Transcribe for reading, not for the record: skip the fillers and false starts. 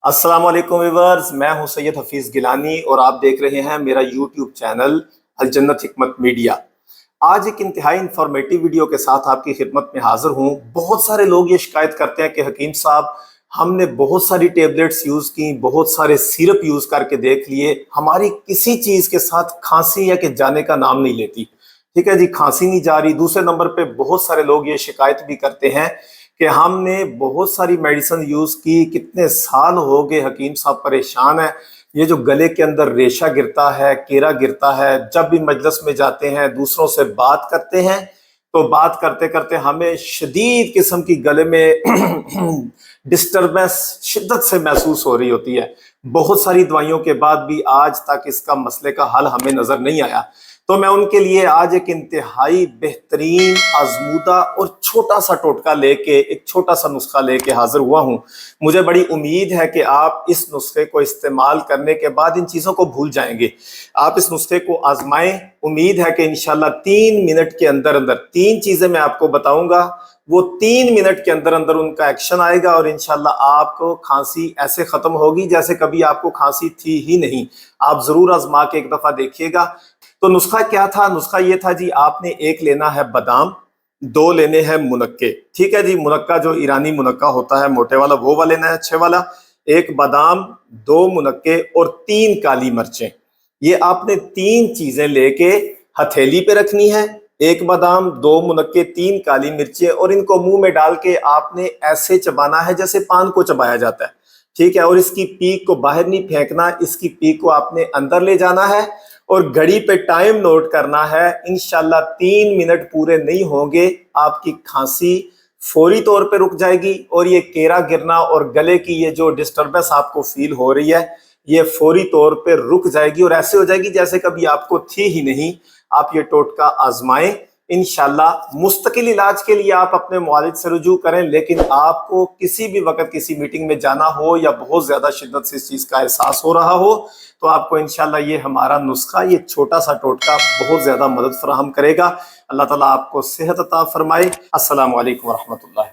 अस्सलाम वालेकुम व्यूअर्स, मैं हूं सैयद हफीज गिलानी और आप देख रहे हैं मेरा यूट्यूब चैनल अल जन्नत हिकमत मीडिया। आज एक इंतहाई इंफॉर्मेटिव वीडियो के साथ आपकी खिदमत में हाजिर हूं। बहुत सारे लोग ये शिकायत करते हैं कि हकीम साहब, हमने बहुत सारी टेबलेट्स यूज़ की, बहुत सारे सिरप यूज़ करके देख लिए, हमारी किसी चीज़ के साथ खांसी या कि जाने का नाम नहीं लेती। ठीक है जी, खांसी नहीं जा रही। दूसरे नंबर पे बहुत सारे लोग ये शिकायत भी करते हैं कि हमने बहुत सारी मेडिसिन यूज़ की, कितने साल हो गए, हकीम साहब परेशान है। ये जो गले के अंदर रेशा गिरता है, केरा गिरता है, जब भी मजलिस में जाते हैं, दूसरों से बात करते हैं, तो बात करते करते हमें शदीद किस्म की गले में डिस्टरबेंस शिद्दत से महसूस हो रही होती है। बहुत सारी दवाइयों के बाद भी आज तक इसका मसले का हल हमें नजर नहीं आया। तो मैं उनके लिए आज एक इंतहाई बेहतरीन, आजमूदा और छोटा सा टोटका लेके, एक छोटा सा नुस्खा लेके हाजिर हुआ हूँ। मुझे बड़ी उम्मीद है कि आप इस नुस्खे को इस्तेमाल करने के बाद इन चीज़ों को भूल जाएंगे। आप इस नुस्खे को आजमाएं। उम्मीद है कि इंशाल्लाह 3 मिनट के अंदर अंदर 3 चीज़ें मैं आपको बताऊंगा, वो 3 मिनट के अंदर अंदर उनका एक्शन आएगा और इंशाल्लाह आपको खांसी ऐसे ख़त्म होगी जैसे कभी आपको खांसी थी ही नहीं। आप ज़रूर आजमा के एक दफ़ा देखिएगा। तो नुस्खा क्या था? नुस्खा ये था जी, आपने एक लेना है बादाम, 2 लेने हैं मुनक्के। ठीक है जी, मुनक्का जो ईरानी मुनक्का होता है मोटे वाला, वो वाला लेना है, अच्छे वाला। एक बादाम, 2 मुनक्के और 3 काली मिर्चें। ये आपने 3 चीजें लेके हथेली पे रखनी है। एक बादाम, 2 मुनक्के, 3 काली मिर्चें, और इनको मुंह में डाल के आपने ऐसे चबाना है जैसे पान को चबाया जाता है। ठीक है, और इसकी पीक को बाहर नहीं फेंकना, इसकी पीक को आपने अंदर ले जाना है और घड़ी पे टाइम नोट करना है। इंशाल्लाह 3 मिनट पूरे नहीं होंगे, आपकी खांसी फौरी तौर पे रुक जाएगी और ये केरा गिरना और गले की ये जो डिस्टरबेंस आपको फील हो रही है, ये फौरी तौर पे रुक जाएगी और ऐसे हो जाएगी जैसे कभी आपको थी ही नहीं। आप ये टोटका आजमाएं। इंशाल्लाह मुस्तकिल इलाज के लिए आप अपने मुआलिज से रुजू करें, लेकिन आपको किसी भी वक्त किसी मीटिंग में जाना हो या बहुत ज्यादा शिद्दत से इस चीज का एहसास हो रहा हो, तो आपको इंशाल्लाह ये हमारा नुस्खा, ये छोटा सा टोटका बहुत ज्यादा मदद फराहम करेगा। अल्लाह ताला आपको सेहत अता फरमाए। अस्सलाम वालेकुम रहमतुल्लाह।